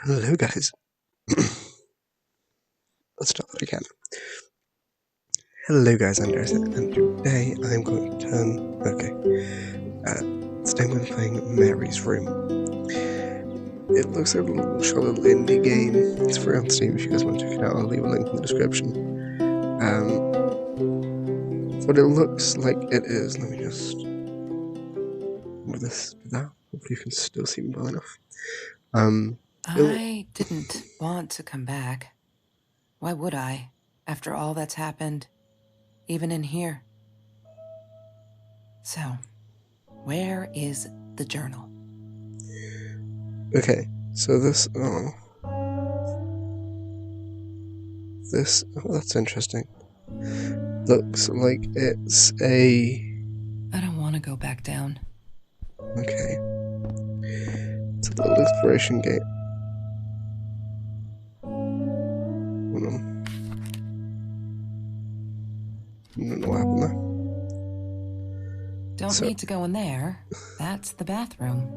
Hello guys. Let's start that again. Hello guys, I'm Darcy, and today I'm going to today I'm going to be playing Mary's Room. It looks like a little short little indie game. It's free on Steam if you guys want to check it out. I'll leave a link in the description. What it looks like it is, let me just move this to that. Hopefully you can still see me well enough. I didn't want to come back. Why would I, after all that's happened, even in here? So, where is the journal? Okay, so that's interesting. Looks like it's a... I don't want to go back down. Okay. It's a little exploration game. Hold on. I don't know what happened there. Don't need to go in there. That's the bathroom.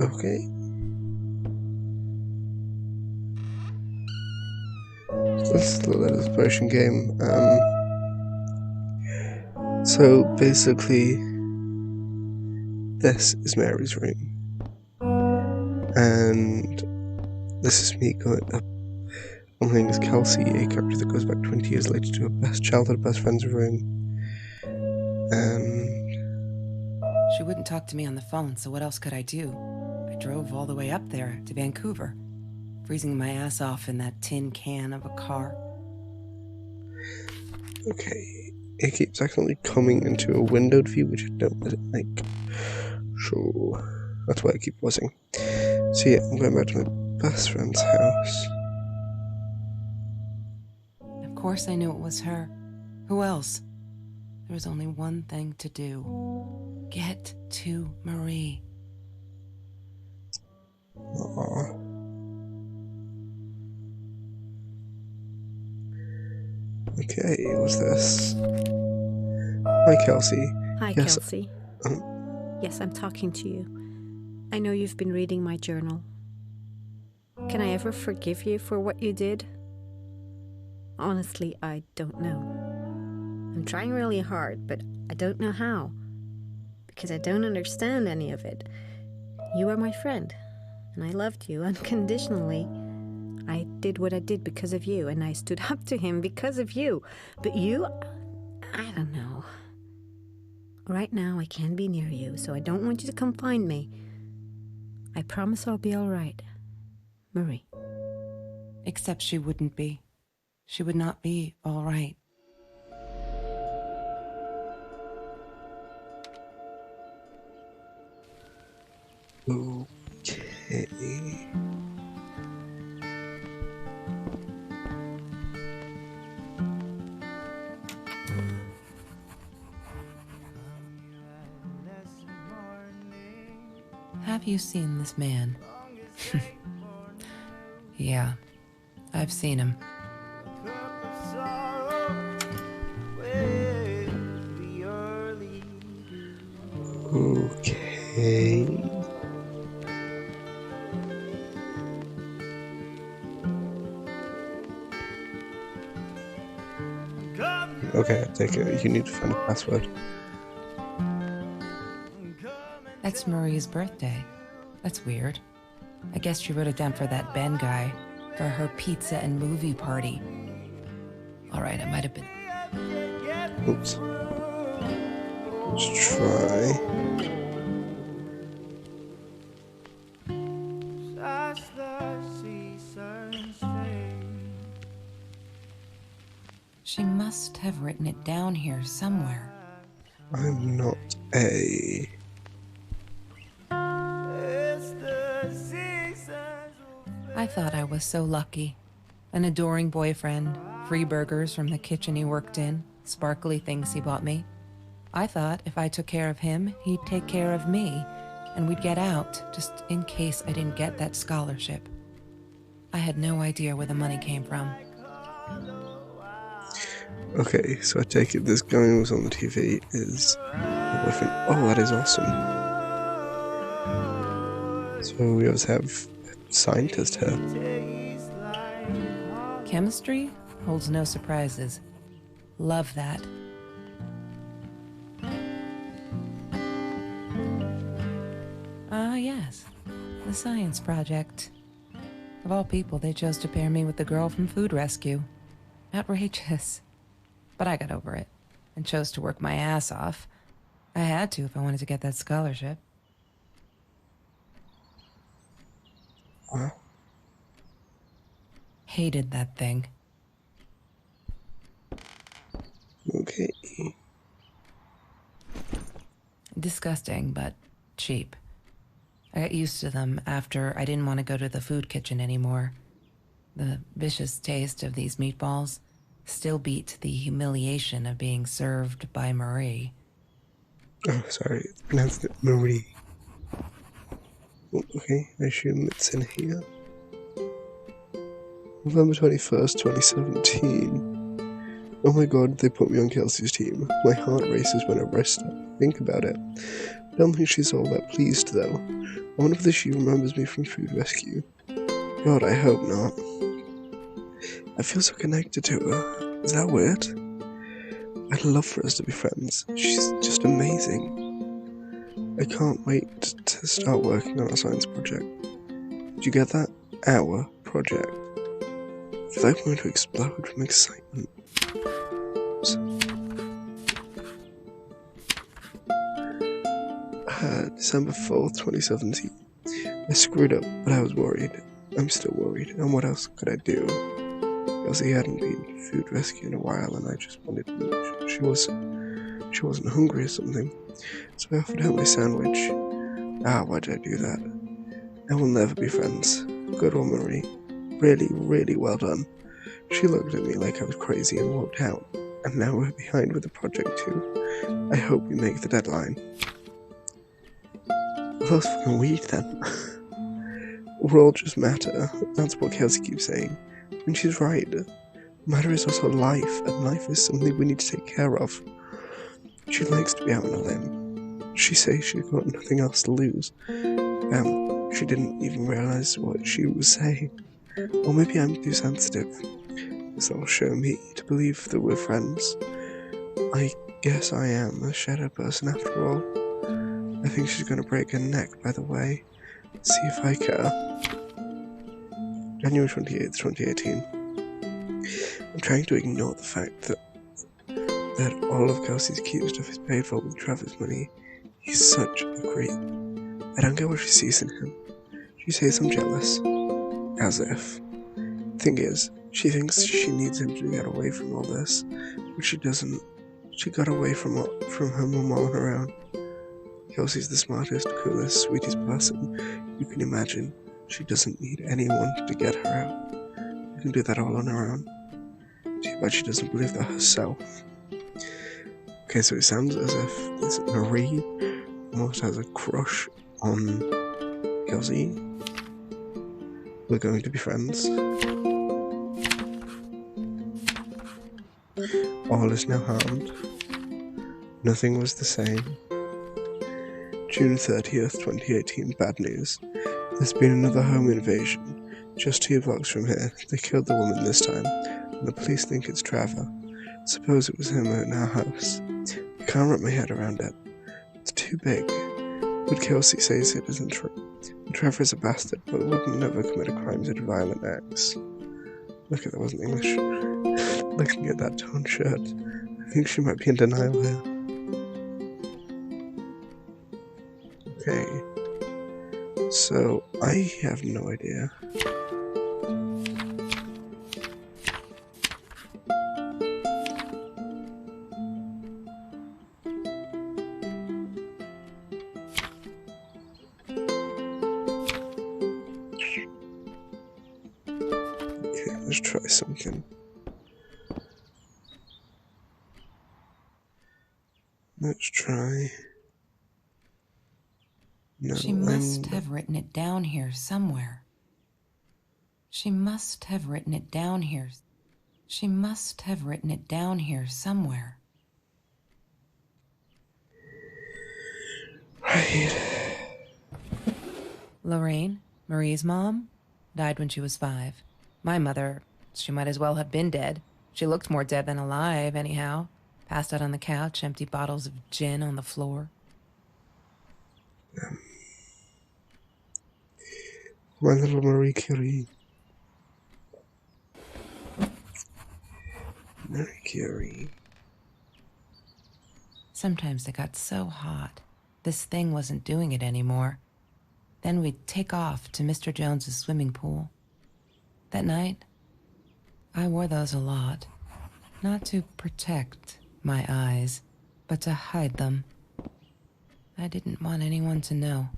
Okay. So this is a little exploration game. So basically, this is Mary's room. And this is me going up. My name is Kelsey, a character that goes back 20 years later to her childhood best friend's room. And she wouldn't talk to me on the phone, so what else could I do? I drove all the way up there to Vancouver, freezing my ass off in that tin can of a car. Okay, it keeps accidentally coming into a windowed view, which I don't really like. So that's why I keep pausing. So yeah, I'm going back to my best friend's house. Of course I knew it was her. Who else? There was only one thing to do. Get to Marie. Aww. Okay, what's this? Hi, Kelsey. Hi, yes. Kelsey. Yes, I'm talking to you. I know you've been reading my journal. Can I ever forgive you for what you did? Honestly, I don't know. I'm trying really hard, but I don't know how. Because I don't understand any of it. You are my friend, and I loved you unconditionally. I did what I did because of you, and I stood up to him because of you. But you, I don't know. Right now, I can't be near you, so I don't want you to come find me. I promise I'll be all right. Marie. Except she wouldn't be. She would not be all right. Okay. Have you seen this man? Yeah, I've seen him. Okay. Okay, I take it. You need to find a password. That's Marie's birthday. That's weird. I guess she wrote it down for that Ben guy, for her pizza and movie party. All right, it might have been. Oops. Let's try. She must have written it down here somewhere. I'm not a... I thought I was so lucky. An adoring boyfriend, free burgers from the kitchen he worked in, sparkly things he bought me. I thought if I took care of him, he'd take care of me, and we'd get out, just in case I didn't get that scholarship. I had no idea where the money came from. Okay, so I take it this guy who was on the TV is a boyfriend. Oh, that is awesome. So we always have scientist here. Chemistry holds no surprises. Love that. Ah, yes. The science project. Of all people, they chose to pair me with the girl from Food Rescue. Outrageous. But I got over it and chose to work my ass off. I had to if I wanted to get that scholarship. Wow. Hated that thing. Okay. Disgusting, but cheap. I got used to them after I didn't want to go to the food kitchen anymore. The vicious taste of these meatballs still beat the humiliation of being served by Marie. Oh, sorry. It's pronounced it Marie. Okay, I assume it's in here. November 21st, 2017. Oh my god, they put me on Kelsey's team. My heart races whenever I think about it. I don't think she's all that pleased, though. I wonder if she remembers me from Food Rescue. God, I hope not. I feel so connected to her. Is that weird? I'd love for us to be friends. She's just amazing. I can't wait to start working on our science project. Did you get that? Our project. I feel like I'm going to explode from excitement. December 4th, 2017. I screwed up, but I was worried. I'm still worried, and what else could I do? Elsie hadn't been Food Rescue in a while, and I just wanted to make sure she wasn't hungry or something. So I offered her my sandwich. Why did I do that? I will never be friends. Good one, Marie. Really, really well done. She looked at me like I was crazy and walked out. And now we're behind with the project too. I hope we make the deadline. Well, that's fucking weird then. We're all just matter. That's what Kelsey keeps saying. And she's right. Matter is also life, and life is something we need to take care of. She likes to be out on a limb. She says she's got nothing else to lose. She didn't even realize what she was saying. Or maybe I'm too sensitive. This'll show me to believe that we're friends. I guess I am a shadow person after all. I think she's gonna break her neck, by the way. See if I care. January 28th, 2018. I'm trying to ignore the fact that all of Kelsey's cute stuff is paid for with Trevor's money. He's such a creep. I don't get what she sees in him. She says I'm jealous. As if. Thing is, she thinks she needs him to get away from all this, but she doesn't. She got away from her mum on her own. Kelsey's the smartest, coolest, sweetest person you can imagine. She doesn't need anyone to get her out. She can do that all on her own. Too bad she doesn't believe that herself. Okay, so it sounds as if this Marie almost has a crush on Kelsey. We're going to be friends. All is now harmed. Nothing was the same. June 30th, 2018, bad news. There's been another home invasion. Just 2 blocks from here. They killed the woman this time, and the police think it's Trevor. Suppose it was him in our house. I can't wrap my head around it. It's too big. But Kelsey says it isn't true. Trevor's a bastard, but would never commit a crime such violent acts. Look at that wasn't English. Looking at that torn shirt, I think she might be in denial here. Okay. So, I have no idea. Okay, let's try something. Let's try... No, She must have written it down here somewhere. She must have written it down here. She must have written it down here somewhere. Right. Lorraine, Marie's mom, died when she was 5. My mother, she might as well have been dead. She looked more dead than alive, anyhow. Passed out on the couch, empty bottles of gin on the floor. My little Marie Curie. Marie Curie. Sometimes it got so hot, this thing wasn't doing it anymore. Then we'd take off to Mr. Jones's swimming pool. That night, I wore those a lot. Not to protect my eyes, but to hide them. I didn't want anyone to know.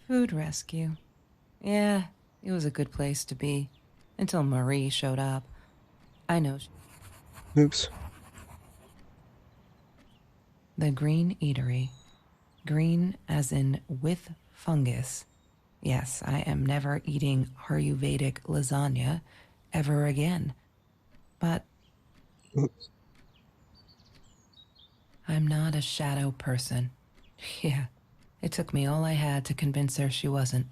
Food rescue. Yeah, it was a good place to be. Until Marie showed up. I know. Oops. The Green Eatery. Green as in with fungus. Yes, I am never eating Ayurvedic lasagna ever again. But Oops. I'm not a shadow person. Yeah, it took me all I had to convince her she wasn't.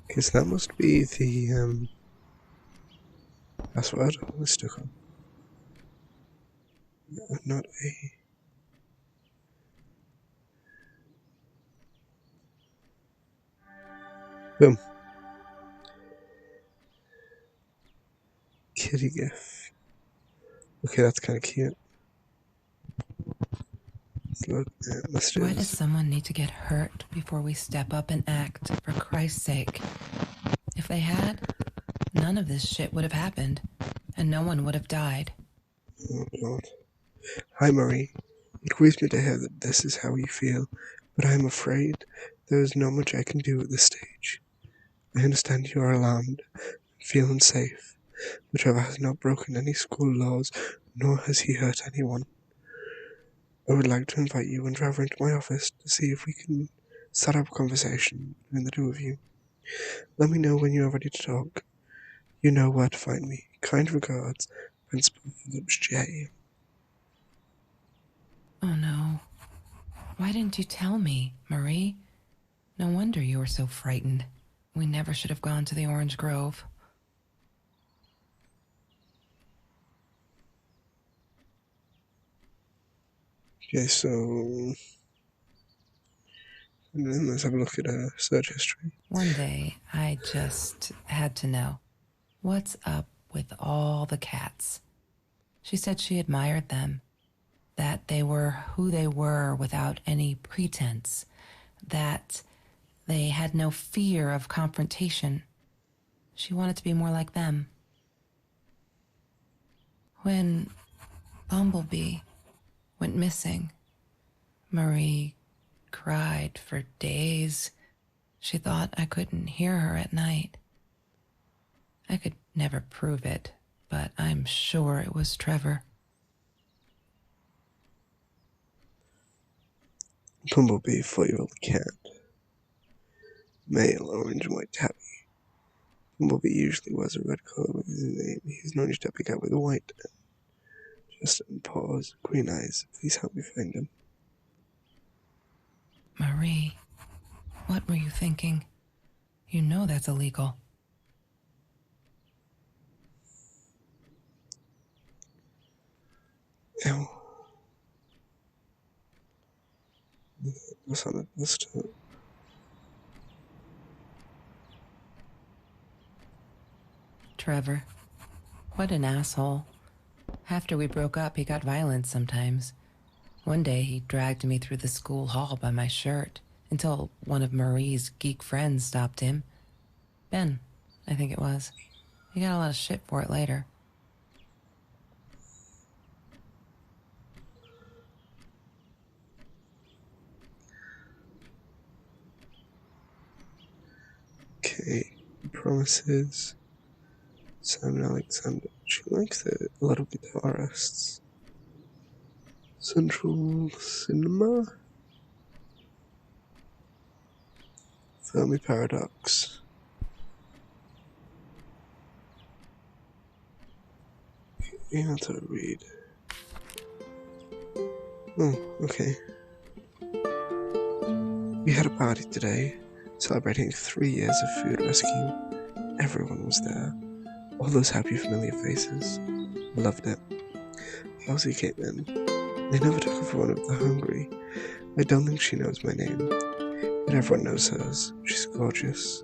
Guess that must be the password. Let's stick on. Not a. Boom. Kitty gif. Okay, that's kind of cute. Let's look at Why does messages. someone need to get hurt before we step up and act, for Christ's sake? If they had, none of this shit would have happened, and no one would have died. Oh God. Hi Marie. It grieves me to hear that this is how you feel, but I am afraid there is not much I can do at this stage. I understand you are alarmed and feel unsafe, but Trevor has not broken any school laws, nor has he hurt anyone. I would like to invite you and Trevor into my office to see if we can start up a conversation between the two of you. Let me know when you are ready to talk. You know where to find me. Kind regards, Principal Phillips J. Oh no. Why didn't you tell me, Marie? No wonder you were so frightened. We never should have gone to the Orange Grove. Okay, so and then let's have a look at her search history. One day, I just had to know. What's up with all the cats? She said she admired them. That they were who they were without any pretense. That they had no fear of confrontation. She wanted to be more like them. When Bumblebee went missing, Marie cried for days. She thought I couldn't hear her at night. I could never prove it, but I'm sure it was Trevor. Bumblebee, 4-year-old cat. Male, orange and white tabby. Bumblebee usually wears a red collar with his name. He's an orange tabby cat with white chest and paws, green eyes. Please help me find him. Marie, what were you thinking? You know that's illegal. Ew. What's on the list? Trevor. What an asshole. After we broke up, he got violent sometimes. One day, he dragged me through the school hall by my shirt until one of Marie's geek friends stopped him. Ben, I think it was. He got a lot of shit for it later. Okay, promises. Simon Alexander. She likes a lot of guitarists. Central Cinema. Fermi Paradox. You have to read. Oh, okay. We had a party today, celebrating 3 years of food rescue. Everyone was there. All those happy, familiar faces. I loved it. Kelsey came in. They never took her for one of the hungry. I don't think she knows my name, but everyone knows hers. She's gorgeous.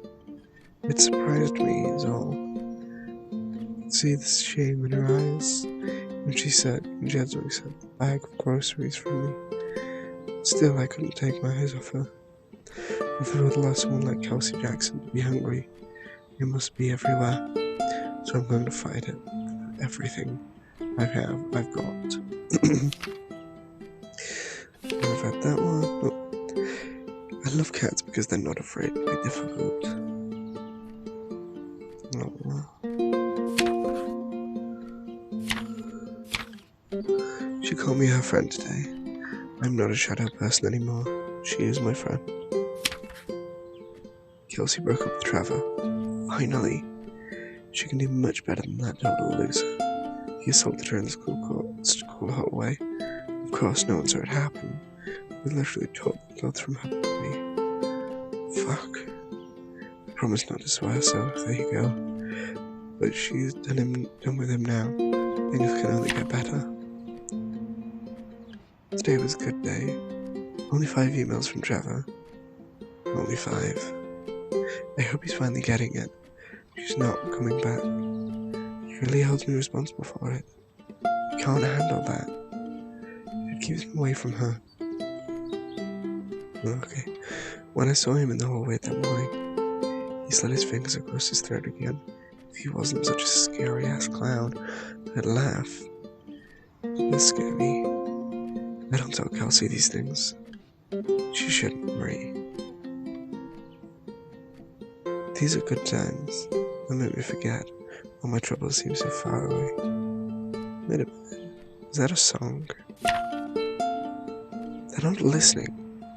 It surprised me, is all. I could see the shame in her eyes when she had to accept the bag of groceries from me. Still, I couldn't take my eyes off her. If I would allow someone like Kelsey Jackson to be hungry, it must be everywhere. So I'm going to fight it. Everything I've got. I've had that one. Oh. I love cats because they're not afraid to be difficult. Oh. She called me her friend today. I'm not a shadow person anymore. She is my friend. Kelsey broke up with Trevor. Finally. She can do much better than that total loser. He assaulted her in the school hallway. Of course, no one saw it happen. We literally tore the clothes from her body. Fuck. I promised not to swear, so there you go. But she's done with him now. Things can only get better. Today was a good day. Only 5 emails from Trevor. Only 5. I hope he's finally getting it. She's not coming back. He really holds me responsible for it. I can't handle that. It keeps me away from her. Okay. When I saw him in the hallway that morning, he slid his fingers across his throat again. If he wasn't such a scary-ass clown, I'd laugh. They're scary. I don't tell Kelsey these things. She shouldn't, Marie. These are good times. They make me forget. All my troubles seem so far away. Wait a minute. Is that a song? They're not listening.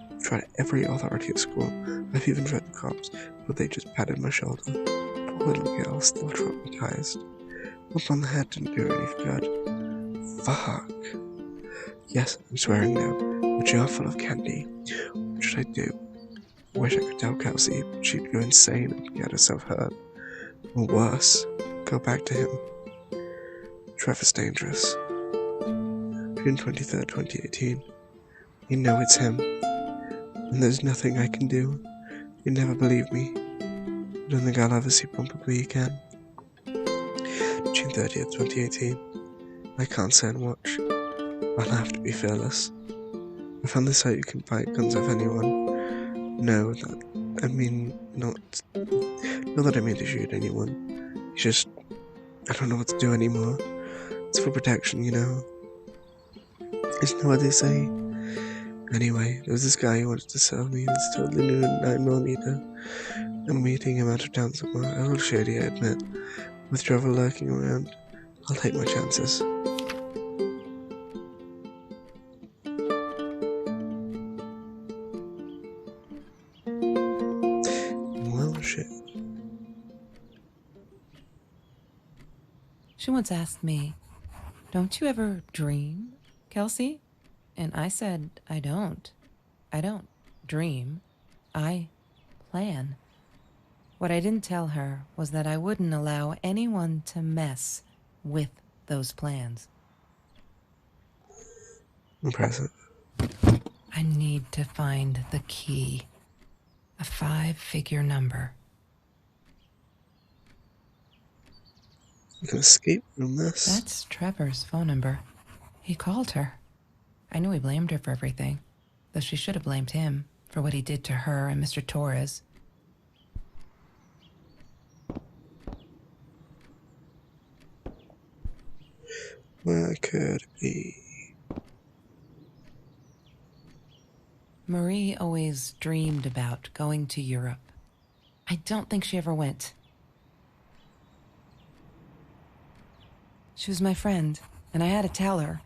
I've tried every authority at school. I've even tried the cops, but they just patted my shoulder. Poor little girl, still traumatized. Whoop on the head didn't do her any good. Fuck. Yes, I'm swearing now, but you're full of candy. What should I do? I wish I could tell Kelsey, but she'd go insane and get herself hurt. Or worse, go back to him. Trevor's dangerous. June 23rd, 2018. You know it's him. And there's nothing I can do. You never believe me. I don't think I'll ever see Bumblebee again. June 30th, 2018. I can't say and watch. I'll have to be fearless. I found this out you can buy guns off anyone. No, that I mean not that I mean to shoot anyone. It's just I don't know what to do anymore. It's for protection, you know. Isn't that what they say? Anyway, there was this guy who wanted to sell me this totally new 9mm. I'm meeting him out of town somewhere. A little shady, I admit. With Trevor lurking around, I'll take my chances. Well, shit. She once asked me, "Don't you ever dream, Kelsey?" And I said, I don't dream. I plan. What I didn't tell her was that I wouldn't allow anyone to mess with those plans. Impressive. I need to find the key. A 5-figure number. You can escape from this. That's Trevor's phone number. He called her. I knew he blamed her for everything, though she should have blamed him for what he did to her and Mr. Torres. Where could it be? Marie always dreamed about going to Europe. I don't think she ever went. She was my friend, and I had to tell her.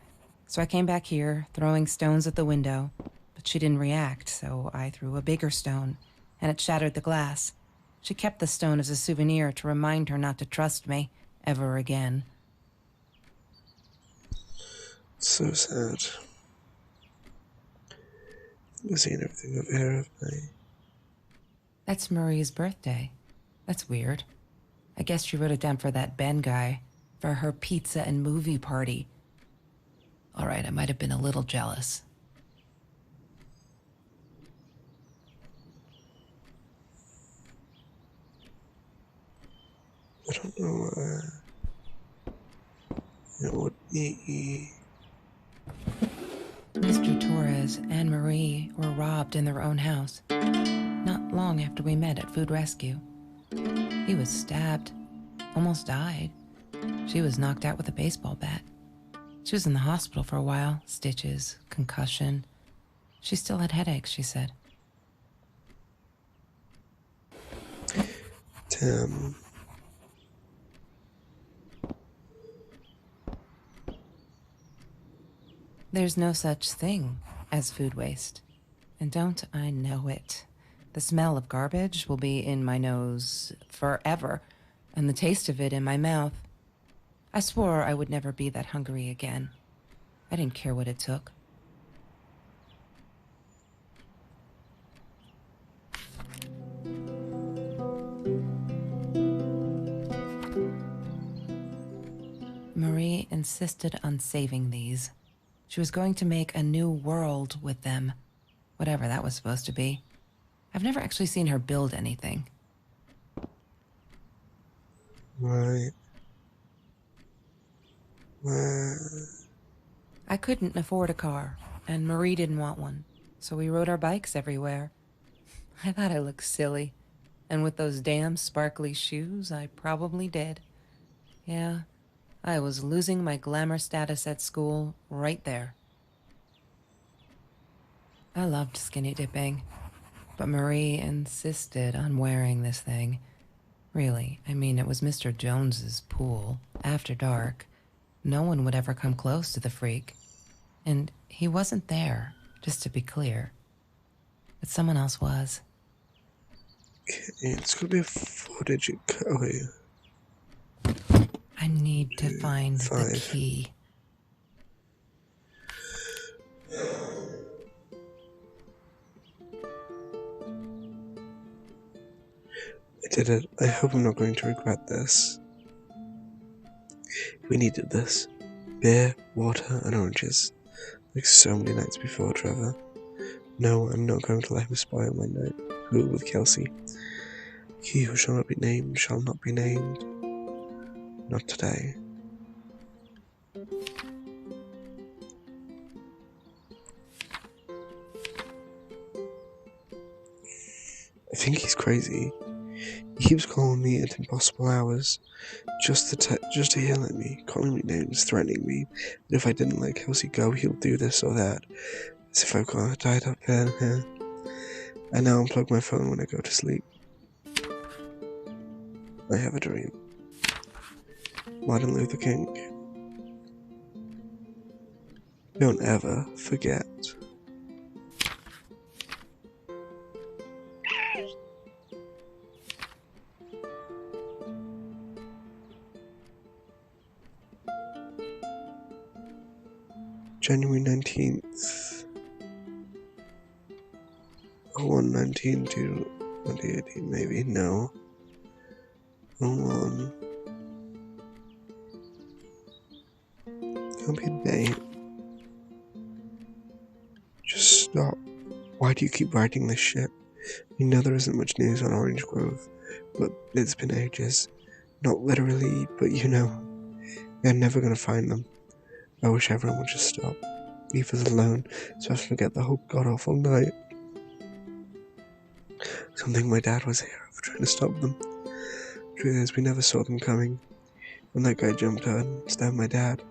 So I came back here, throwing stones at the window, but she didn't react, so I threw a bigger stone, and it shattered the glass. She kept the stone as a souvenir to remind her not to trust me ever again. So sad. I've seen everything over here, haven't I? That's Marie's birthday. That's weird. I guess she wrote it down for that Ben guy, for her pizza and movie party. All right, I might have been a little jealous. I don't know, it would be... Mr. Torres and Marie were robbed in their own house, not long after we met at Food Rescue. He was stabbed, almost died. She was knocked out with a baseball bat. She was in the hospital for a while, stitches, concussion. She still had headaches, she said. Tim. There's no such thing as food waste. And don't I know it? The smell of garbage will be in my nose forever, and the taste of it in my mouth. I swore I would never be that hungry again. I didn't care what it took. Marie insisted on saving these. She was going to make a new world with them, whatever that was supposed to be. I've never actually seen her build anything. Right. I couldn't afford a car, and Marie didn't want one, so we rode our bikes everywhere. I thought I looked silly, and with those damn sparkly shoes, I probably did. Yeah, I was losing my glamour status at school right there. I loved skinny dipping, but Marie insisted on wearing this thing. Really, I mean, it was Mr. Jones's pool, after dark. No one would ever come close to the freak. And he wasn't there, just to be clear. But someone else was. Okay, it's gonna be a 4-digit code. I need to find the 5. key. I did it. I hope I'm not going to regret this. We needed this. Beer, water, and oranges. Like so many nights before, Trevor. No, I'm not going to let him spoil my night with Kelsey. He who shall not be named shall not be named. Not today. I think he's crazy. He keeps calling me at impossible hours, just to yell at me, calling me names, threatening me that if I didn't let Kelsey go, he'll do this or that, as if I've got a tied up here. I now unplug my phone when I go to sleep. I have a dream. Martin Luther King. Don't ever forget. January 19th. 01/19 to 2018, maybe. No. 01. Can't be a date. Just stop. Why do you keep writing this shit? You know there isn't much news on Orange Grove, but it's been ages. Not literally, but you know. You're never gonna find them. I wish everyone would just stop. Leave us alone, so I forget the whole god-awful night. Something my dad was here for trying to stop them. Truth is, we never saw them coming. When that guy jumped out and stabbed my dad,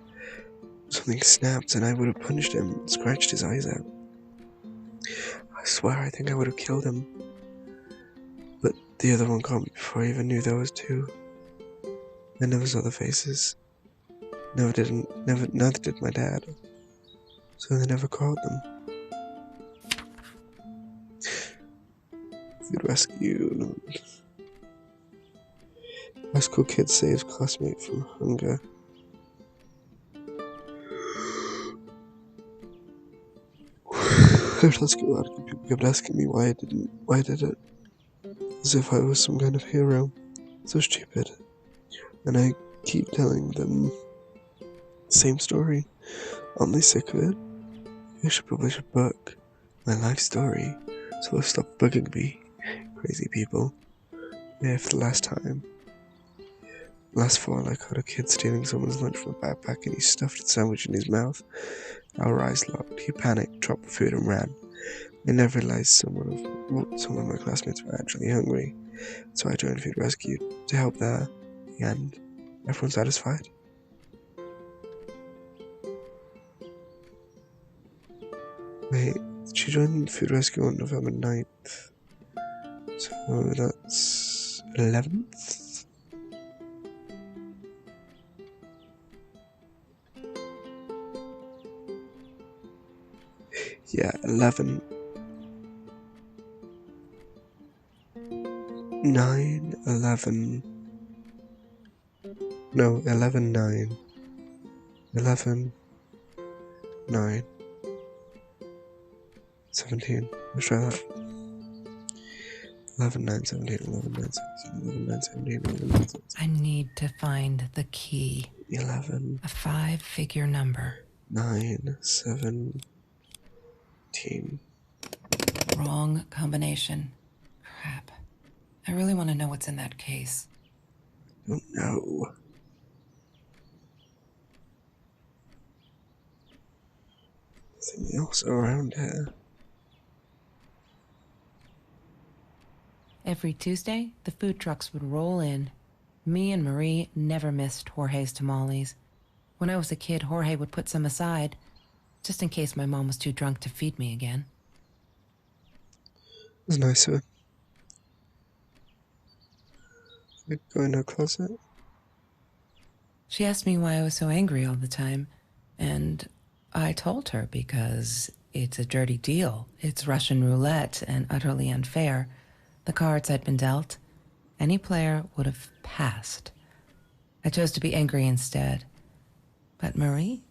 something snapped and I would have punched him and scratched his eyes out. I swear I think I would have killed him. But the other one caught me before I even knew there was two. I never saw the faces. Neither did my dad. So they never caught them. Food rescue. High school kid saves classmate from hunger. kept asking about it. People kept asking me why I did it. As if I was some kind of hero. So stupid. And I keep telling them the same story. Aren't they sick of it? I should publish a book. My life story. So they'll stop bugging me. Crazy people. Yeah, for the last time. Last fall, I caught a kid stealing someone's lunch from a backpack and he stuffed a sandwich in his mouth. Our eyes locked. He panicked, dropped the food and ran. I never realized some of my classmates were actually hungry. So I joined Food Rescue to help there. And everyone's satisfied. Wait, she joined Food Rescue on November 9th. So that's 11th? Yeah, 11. 9, 11. No, 11, 9. 11, 9. 17. Let's try that. 11, 9, 17, 11, 9, 17, 11, 9, 17, 11, 9, 17. I need to find the key. 11. A 5-figure number. 9, 17. Wrong combination. Crap. I really want to know what's in that case. Oh no. Nothing else around here. Every Tuesday, the food trucks would roll in. Me and Marie never missed Jorge's tamales. When I was a kid, Jorge would put some aside, just in case my mom was too drunk to feed me again. It was nice of her. I'd go in her closet. She asked me why I was so angry all the time, and I told her because it's a dirty deal. It's Russian roulette and utterly unfair. The cards had been dealt. Any player would have passed. I chose to be angry instead. But Marie,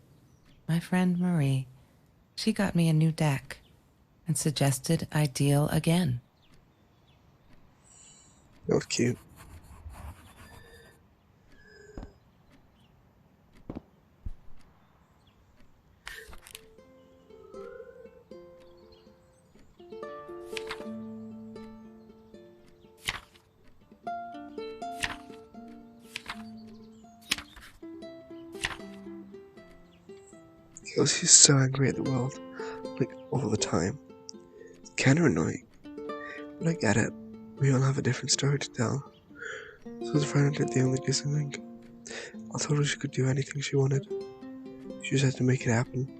my friend Marie, she got me a new deck and suggested I deal again. Not cute. Kelsey's so angry at the world, like all the time. It's kinda annoying. But I get it. We all have a different story to tell. So I was trying to do the only decent thing. I told her she could do anything she wanted. She just had to make it happen.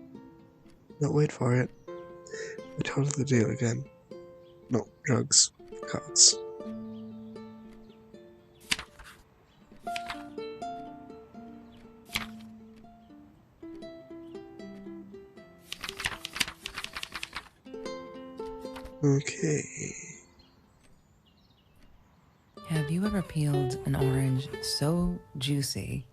Not wait for it. I told her the deal again. Not drugs, cards. Okay. Have you ever peeled an orange so juicy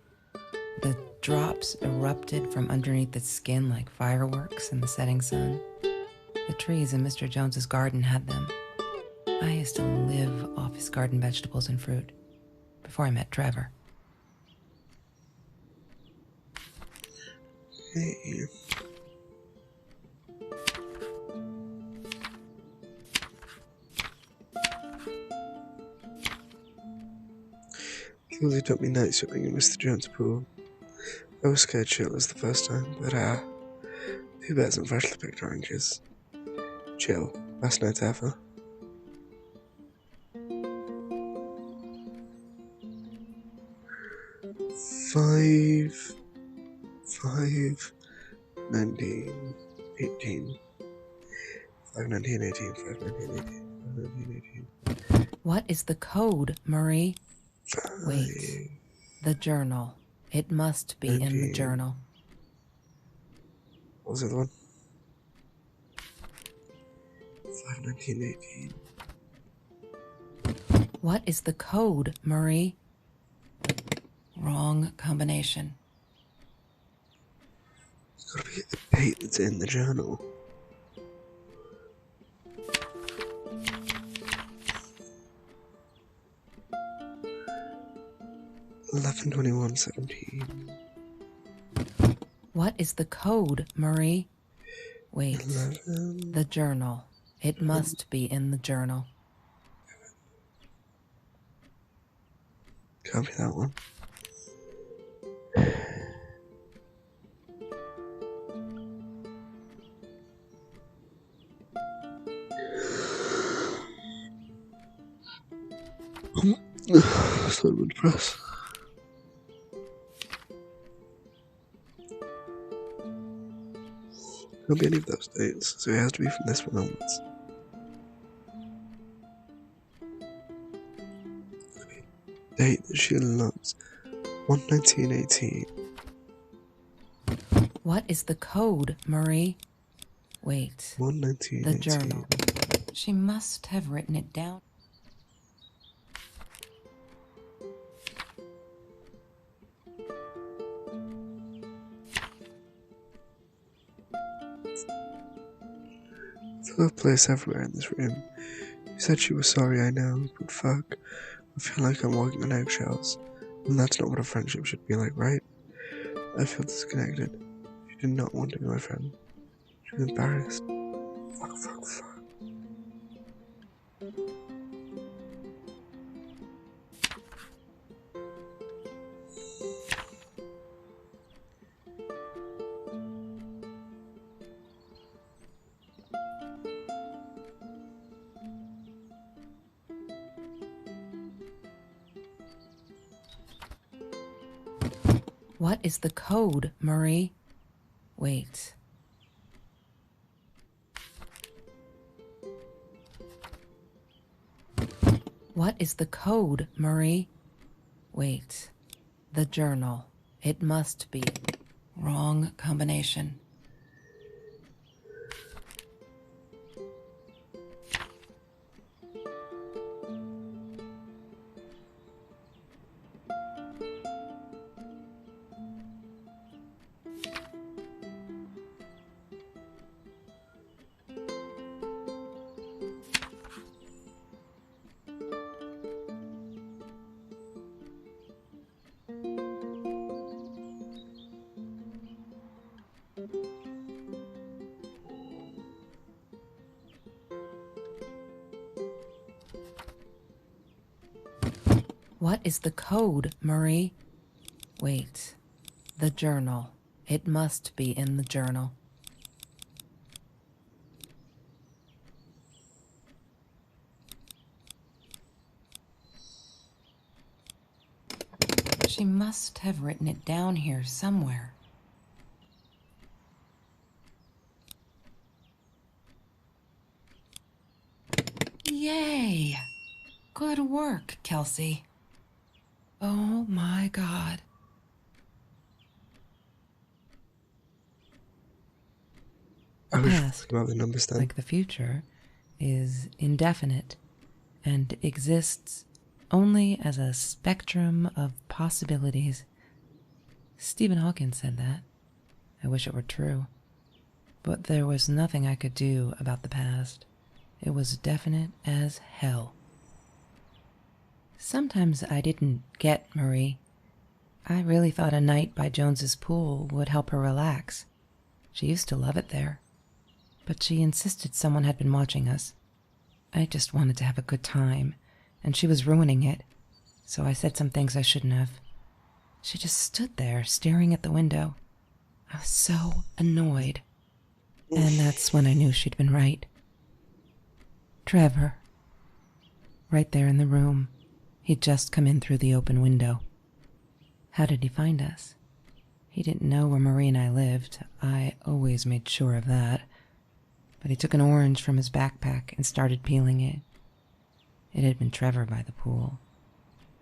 the drops erupted from underneath its skin like fireworks in the setting sun? The trees in Mr. Jones's garden had them. I used to live off his garden vegetables and fruit before I met Trevor. Hey. Kelsey took me night swimming in Mr. Jones' pool. I was scared shitless the first time, but too bad some freshly picked oranges. Chill. Best night ever. Five, 19, 18. 5, 19, 18, 5, 19, 18, 5, 19, 18. What is the code, Marie? 5, Wait. The journal. It must be in the 19. journal. What was the other one? 5, 19, 18. What is the code, Marie? Wrong combination. It's gotta be the date that's in the journal. 11/21/17. What is the code, Marie? Wait. 11. The journal. It must be in the journal. Can't be that one. So I'm depressed. Can't be any of those dates, so it has to be from this one onwards. Date that she loves. 1/19/18. What is the code, Marie? Wait. 1/19/18. The journal. She must have written it down. There's a place everywhere in this room. You said she was sorry, I know, but fuck. I feel like I'm walking on eggshells. And that's not what a friendship should be like, right? I feel disconnected. She did not want to be my friend. She was embarrassed. Fuck. What is the code, Marie? Wait. What is the code, Marie? Wait. The journal. It must be. Wrong combination. What is the code, Marie? Wait. The journal. It must be in the journal. She must have written it down here somewhere. Yay! Good work, Kelsey. Oh my God. I was Past, about the numbers then. like the future, is indefinite and exists only as a spectrum of possibilities. Stephen Hawking said that. I wish it were true. But there was nothing I could do about the past. It was definite as hell. Sometimes I didn't get Marie. I really thought a night by Jones's pool would help her relax. She used to love it there. But she insisted someone had been watching us. I just wanted to have a good time, and she was ruining it, so I said some things I shouldn't have. She just stood there, staring at the window. I was so annoyed. And that's when I knew she'd been right. Trevor. Right there in the room. He'd just come in through the open window. How did he find us? He didn't know where Marie and I lived. I always made sure of that. But he took an orange from his backpack and started peeling it. It had been Trevor by the pool,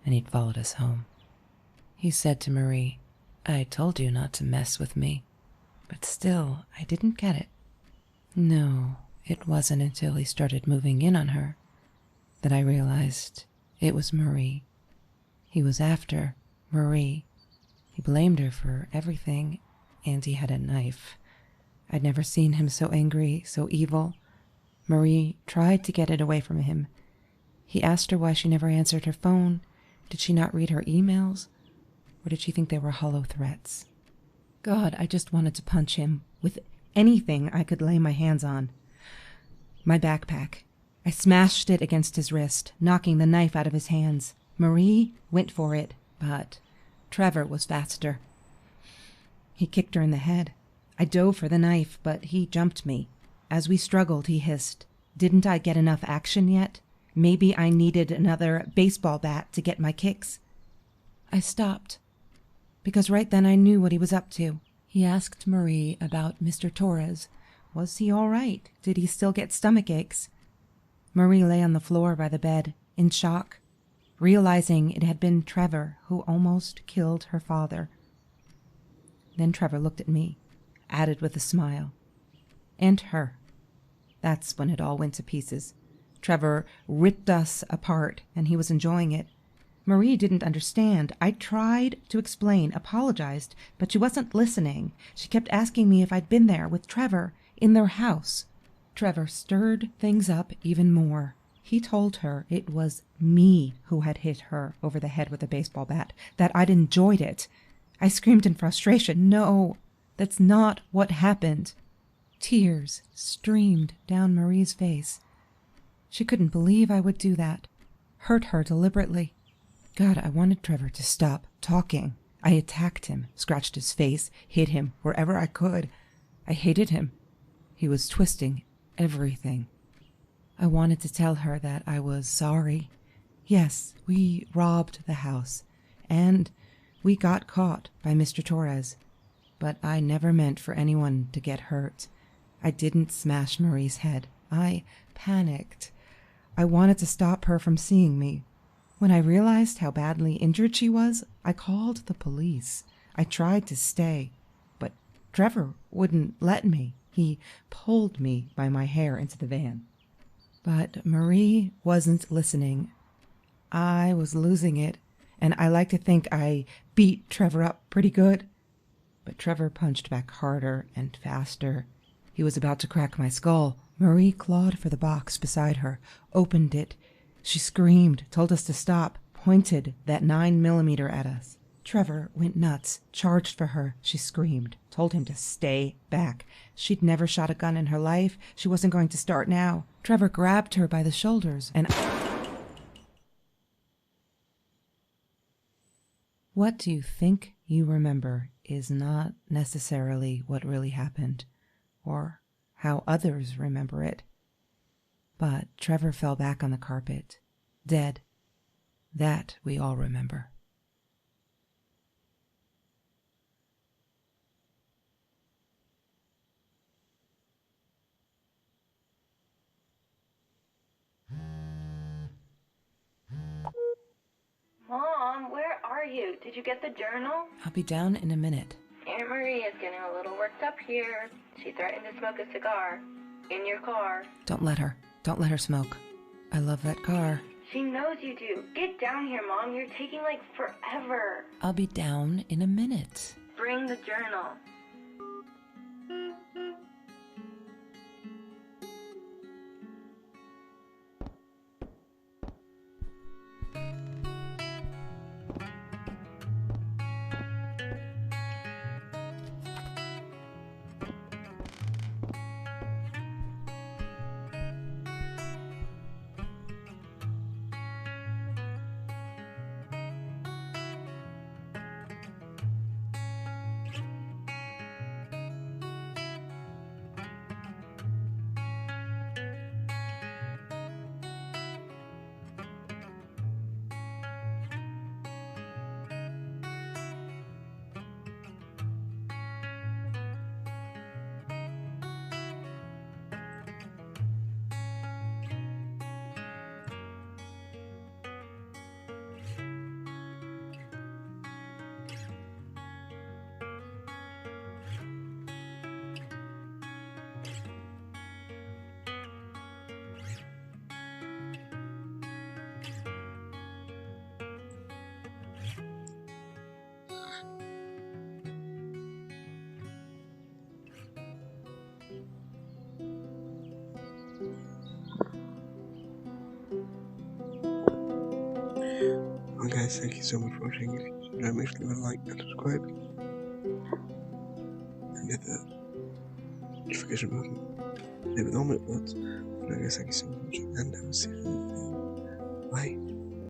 and he'd followed us home. He said to Marie, "I told you not to mess with me." But still, I didn't get it. No, it wasn't until he started moving in on her that I realized it was Marie. He was after Marie. He blamed her for everything, and he had a knife. I'd never seen him so angry, so evil. Marie tried to get it away from him. He asked her why she never answered her phone. Did she not read her emails? Or did she think they were hollow threats? God, I just wanted to punch him with anything I could lay my hands on. My backpack. I smashed it against his wrist, knocking the knife out of his hands. Marie went for it, but Trevor was faster. He kicked her in the head. I dove for the knife, but he jumped me. As we struggled, he hissed, "Didn't I get enough action yet? Maybe I needed another baseball bat to get my kicks." I stopped, because right then I knew what he was up to. He asked Marie about Mr. Torres. Was he all right? Did he still get stomach aches? Marie lay on the floor by the bed, in shock, realizing it had been Trevor who almost killed her father. Then Trevor looked at me, added with a smile, "And her." That's when it all went to pieces. Trevor ripped us apart, and he was enjoying it. Marie didn't understand. I tried to explain, apologized, but she wasn't listening. She kept asking me if I'd been there with Trevor in their house. Trevor stirred things up even more. He told her it was me who had hit her over the head with a baseball bat, that I'd enjoyed it. I screamed in frustration, "No, that's not what happened." Tears streamed down Marie's face. She couldn't believe I would do that, hurt her deliberately. God, I wanted Trevor to stop talking. I attacked him, scratched his face, hit him wherever I could. I hated him. He was twisting everything. I wanted to tell her that I was sorry. Yes, we robbed the house, and we got caught by Mr. Torres. But I never meant for anyone to get hurt. I didn't smash Marie's head. I panicked. I wanted to stop her from seeing me. When I realized how badly injured she was, I called the police. I tried to stay, but Trevor wouldn't let me. He pulled me by my hair into the van. But Marie wasn't listening. I was losing it, and I like to think I beat Trevor up pretty good. But Trevor punched back harder and faster. He was about to crack my skull. Marie clawed for the box beside her, opened it. She screamed, told us to stop, pointed that 9mm at us. Trevor went nuts, charged for her. She screamed, told him to stay back. She'd never shot a gun in her life. She wasn't going to start now. Trevor grabbed her by the shoulders and... What you think you remember is not necessarily what really happened, or how others remember it. But Trevor fell back on the carpet, dead. That we all remember. Mom, where are you? Did you get the journal? I'll be down in a minute. Aunt Marie is getting a little worked up here. She threatened to smoke a cigar. In your car. Don't let her. Don't let her smoke. I love that car. She knows you do. Get down here, Mom. You're taking like forever. I'll be down in a minute. Bring the journal. Well, guys, thank you so much for watching. If you which I mostly would like and subscribe. And if notification button, play with all my words, and I guess thank you so much, and I will see you in the video. Bye.